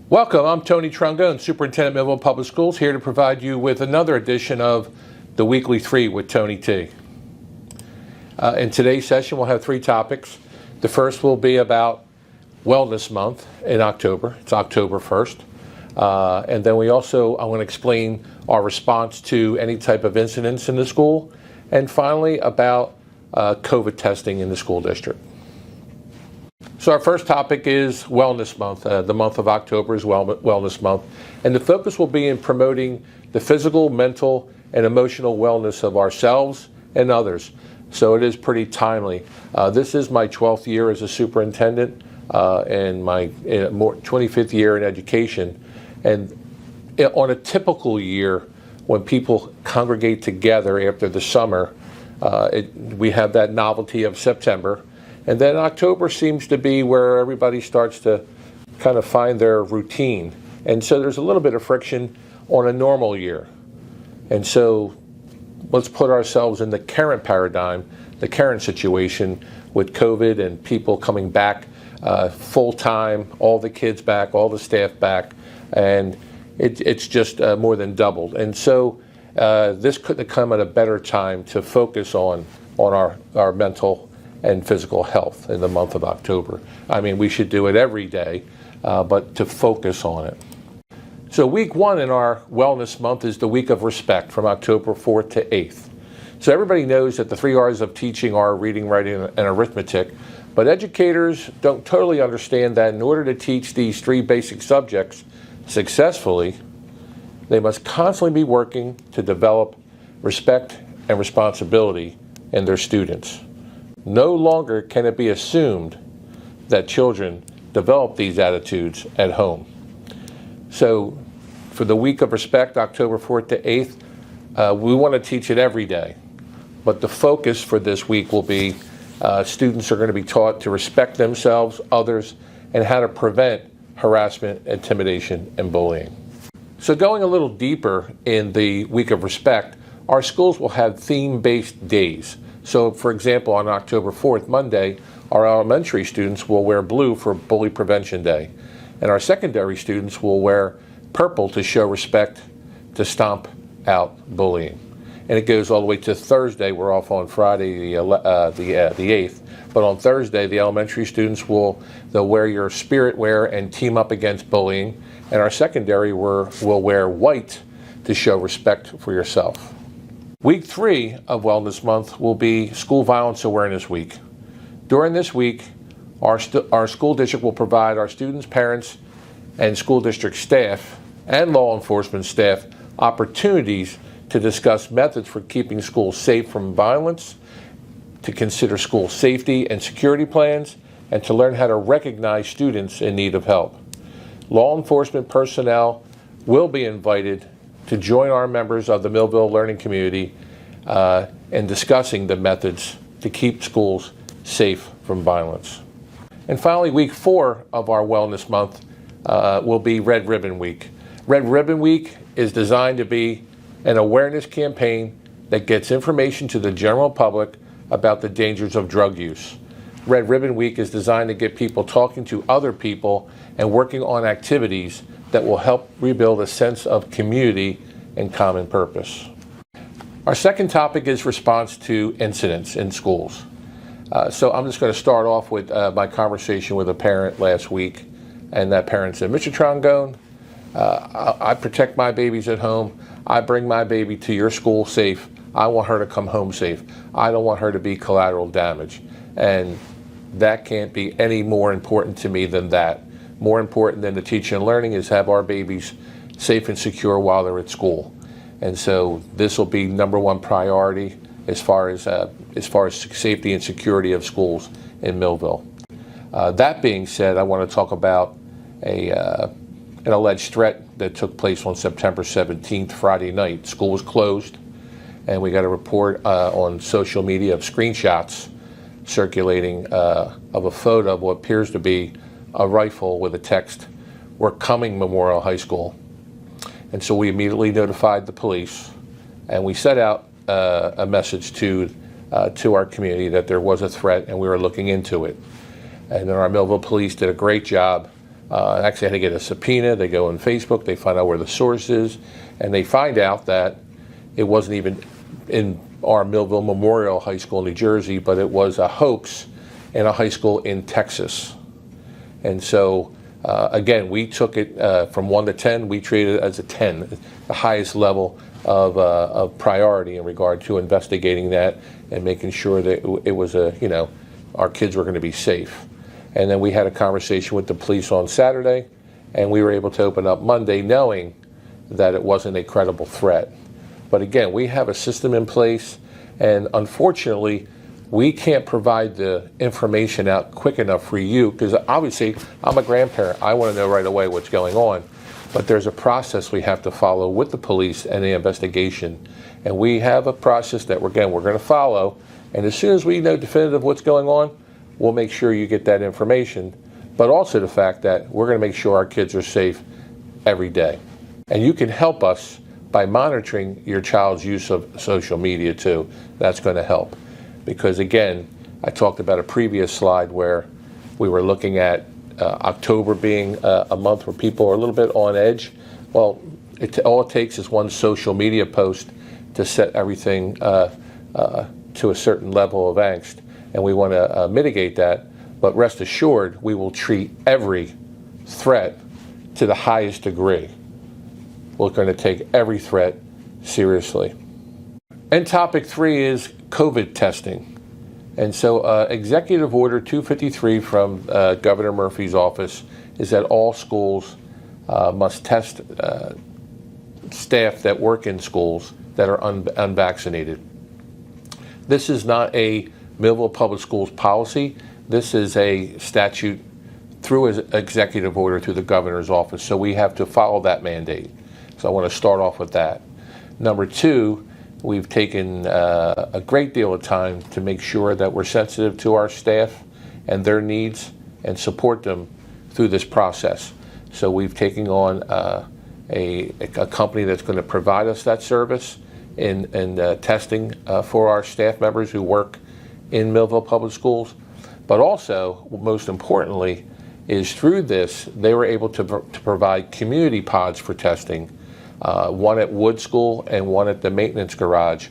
Welcome, I'm Tony Trongone, Superintendent, Millville Public Schools, here to provide you with another edition of the Weekly 3 with Tony T. In today's session, we'll have three topics. The first will be about Wellness Month in October. It's October 1st. And then I want to explain our response to any type of incidents in the school. And finally, about COVID testing in the school district. So our first topic is Wellness Month. The month of October is Wellness Month. And the focus will be in promoting the physical, mental, and emotional wellness of ourselves and others. So it is pretty timely. This is my 12th year as a superintendent and my 25th year in education. And on a typical year, when people congregate together after the summer, we have that novelty of September. And then October seems to be where everybody starts to kind of find their routine. And so there's a little bit of friction on a normal year. And so let's put ourselves in the current paradigm, the current situation with COVID and people coming back full-time, all the kids back, all the staff back, and it's just more than doubled. And so this couldn't have come at a better time to focus on our mental and physical health in the month of October. I mean, we should do it every day, but to focus on it. So week one in our Wellness Month is the Week of Respect from October 4th to 8th. So everybody knows that the 3 R's of teaching are reading, writing, and arithmetic, but educators don't totally understand that in order to teach these 3 basic subjects successfully, they must constantly be working to develop respect and responsibility in their students. No longer can it be assumed that children develop these attitudes at home. So for the Week of Respect, October 4th to 8th, we want to teach it every day. But the focus for this week will be students are going to be taught to respect themselves, others, and how to prevent harassment, intimidation, and bullying. So going a little deeper in the Week of Respect, our schools will have theme-based days. So, for example, on October 4th, Monday, our elementary students will wear blue for Bully Prevention Day. And our secondary students will wear purple to show respect, to stomp out bullying. And it goes all the way to Thursday. We're off on Friday, the 8th. But on Thursday, the elementary students they'll wear your spirit wear and team up against bullying. And our secondary will wear white to show respect for yourself. Week 3 of Wellness Month will be School Violence Awareness Week. During this week, our school district will provide our students, parents, and school district staff and law enforcement staff opportunities to discuss methods for keeping schools safe from violence, to consider school safety and security plans, and to learn how to recognize students in need of help. Law enforcement personnel will be invited to join our members of the Millville learning community in discussing the methods to keep schools safe from violence. And finally, week 4 of our Wellness Month will be Red Ribbon Week. Red Ribbon Week is designed to be an awareness campaign that gets information to the general public about the dangers of drug use. Red Ribbon Week is designed to get people talking to other people and working on activities that will help rebuild a sense of community and common purpose. Our second topic is response to incidents in schools. So I'm just going to start off with my conversation with a parent last week, and that parent said, Mr. Trongone, I protect my babies at home. I bring my baby to your school safe. I want her to come home safe. I don't want her to be collateral damage. And that can't be any more important to me than that. More important than the teaching and learning is have our babies safe and secure while they're at school. And so this will be number one priority as far as safety and security of schools in Millville. That being said, I want to talk about an alleged threat that took place on September 17th, Friday night. School was closed, and we got a report on social media of screenshots circulating of a photo of what appears to be a rifle with a text, "We're coming, Memorial High School." And so we immediately notified the police, and we set out a message to our community that there was a threat and we were looking into it. And then our Millville police did a great job Actually had to get a subpoena. They go on Facebook, they find out where the source is, and they find out that it wasn't even in our Millville Memorial High School in New Jersey, but it was a hoax in a high school in Texas. And so, again, we took it from 1 to 10. We treated it as a 10, the highest level of priority in regard to investigating that and making sure that it was our kids were going to be safe. And then we had a conversation with the police on Saturday, and we were able to open up Monday knowing that it wasn't a credible threat. But again, we have a system in place, and unfortunately, we can't provide the information out quick enough for you, because obviously, I'm a grandparent. I want to know right away what's going on. But there's a process we have to follow with the police and the investigation. And we have a process that, we're going to follow. And as soon as we know definitive what's going on, we'll make sure you get that information. But also the fact that we're going to make sure our kids are safe every day. And you can help us by monitoring your child's use of social media too. That's going to help. Because again, I talked about a previous slide where we were looking at October being a month where people are a little bit on edge. Well, all it takes is one social media post to set everything to a certain level of angst. And we want to mitigate that, but rest assured, we will treat every threat to the highest degree. We're going to take every threat seriously. And topic 3 is COVID testing. And so Executive Order 253 from Governor Murphy's office is that all schools must test staff that work in schools that are unvaccinated. This is not a Millville Public Schools policy. This is a statute through an executive order through the governor's office, so we have to follow that mandate. So I want to start off with that. Number 2, we've taken a great deal of time to make sure that we're sensitive to our staff and their needs and support them through this process. So we've taken on a company that's going to provide us that service in testing for our staff members who work in Millville Public Schools. But also, most importantly, is through this, they were able to provide community pods for testing, one at Wood School and one at the maintenance garage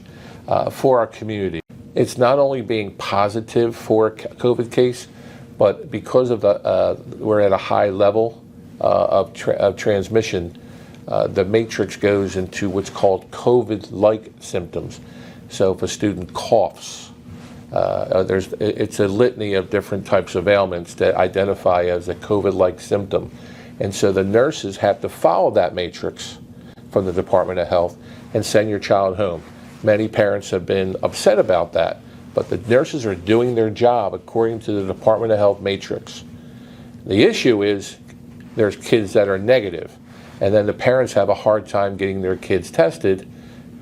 for our community. It's not only being positive for a COVID case, but because of we're at a high level of transmission, the matrix goes into what's called COVID-like symptoms. So if a student coughs, it's a litany of different types of ailments that identify as a COVID-like symptom. And so the nurses have to follow that matrix from the Department of Health and send your child home. Many parents have been upset about that, but the nurses are doing their job according to the Department of Health matrix. The issue is there's kids that are negative, and then the parents have a hard time getting their kids tested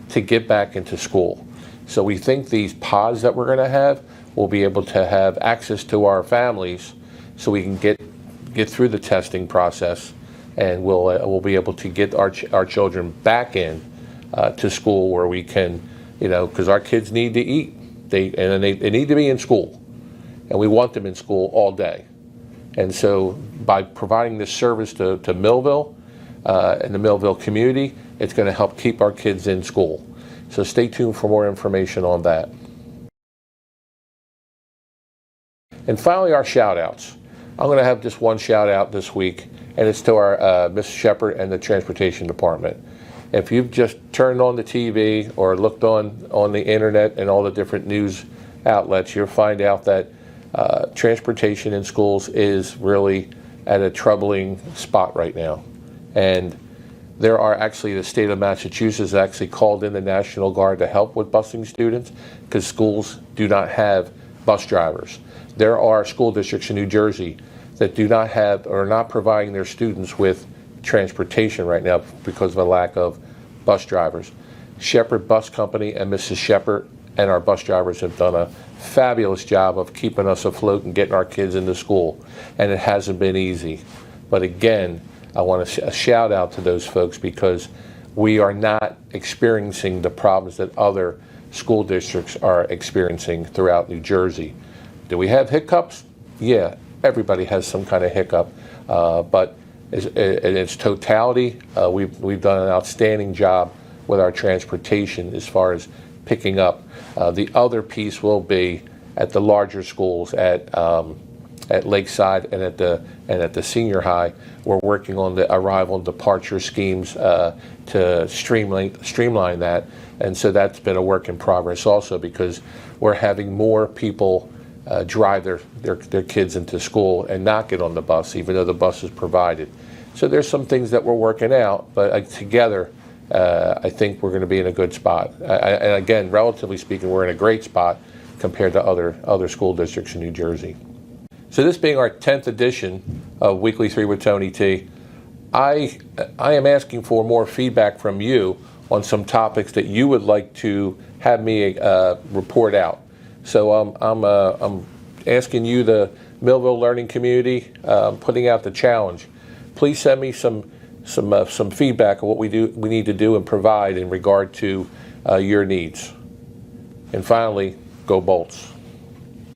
to get back into school. So we think these pods that we're going to have will be able to have access to our families so we can get through the testing process, and we'll be able to get our children back in to school where we can, because our kids need to eat. They need to be in school, and we want them in school all day. And so by providing this service to Millville and the Millville community, it's going to help keep our kids in school. So stay tuned for more information on that. And finally, our shout-outs. I'm going to have just one shout-out this week, and it's to our Miss Shepard and the Transportation Department. If you've just turned on the TV or looked on the internet and all the different news outlets, you'll find out that transportation in schools is really at a troubling spot right now. And there are actually, the state of Massachusetts actually called in the National Guard to help with busing students because schools do not have bus drivers. There are school districts in New Jersey that do not have or are not providing their students with transportation right now because of a lack of bus drivers. Shepard Bus Company and Mrs. Shepard and our bus drivers have done a fabulous job of keeping us afloat and getting our kids into school, and it hasn't been easy. But again, I want to shout out to those folks because we are not experiencing the problems that other school districts are experiencing throughout New Jersey. Do we have hiccups? Yeah, everybody has some kind of hiccup. But in its totality, we've done an outstanding job with our transportation as far as picking up. The other piece will be at the larger schools at Lakeside and at the senior high. We're working on the arrival and departure schemes to streamline that, and so that's been a work in progress also, because we're having more people drive their kids into school and not get on the bus, even though the bus is provided. So there's some things that we're working out, but together I think we're going to be in a good spot. And again, relatively speaking, we're in a great spot compared to other school districts in New Jersey. So this being our 10th edition of Weekly 3 with Tony T, I am asking for more feedback from you on some topics that you would like to have me report out. So I'm asking you, the Millville learning community, putting out the challenge. Please send me some feedback on what we need to do and provide in regard to your needs. And finally, go Bolts.